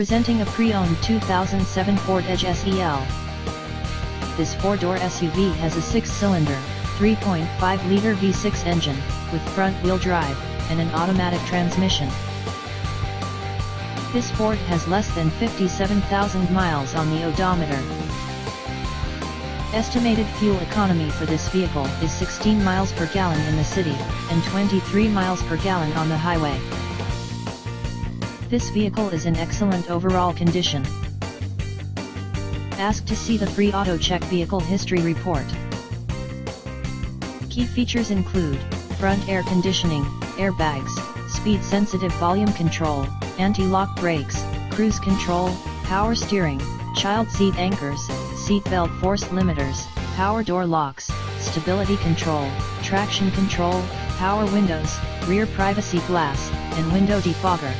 Presenting a pre-owned 2007 Ford Edge SEL. This four-door SUV has a six-cylinder, 3.5-liter V6 engine, with front-wheel drive, and an automatic transmission. This Ford has less than 57,000 miles on the odometer. Estimated fuel economy for this vehicle is 16 miles per gallon in the city, and 23 miles per gallon on the highway. This vehicle is in excellent overall condition. Ask to see the free auto check vehicle history report. Key features include front air conditioning, airbags, speed sensitive volume control, anti-lock brakes, cruise control, power steering, child seat anchors, seat belt force limiters, power door locks, stability control, traction control, power windows, rear privacy glass, and window defogger.